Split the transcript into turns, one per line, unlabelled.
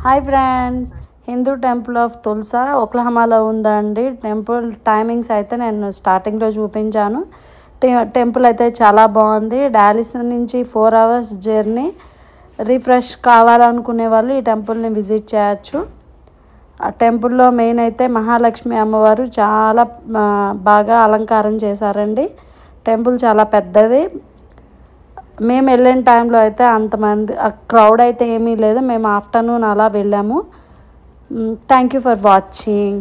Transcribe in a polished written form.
Hi friends, Hindu temple of Tulsa ఓక్లహోమాలో ఉందండి. Temple timings అయితే నేను స్టార్టింగ్లో చూపించాను. టెంపుల్ అయితే చాలా బాగుంది. డాలిస్ నుంచి 4 hours జర్నీ. రిఫ్రెష్ కావాలనుకునే వాళ్ళు ఈ టెంపుల్ని విజిట్ చేయొచ్చు. ఆ టెంపుల్లో మెయిన్ అయితే మహాలక్ష్మి అమ్మవారు చాలా బాగా అలంకారం చేశారండి. టెంపుల్ చాలా పెద్దది. మేము వెళ్ళిన టైంలో అయితే అంతమంది క్రౌడ్ అయితే ఏమీ లేదు. మేము ఆఫ్టర్నూన్ అలా వెళ్ళాము. Thank you for watching.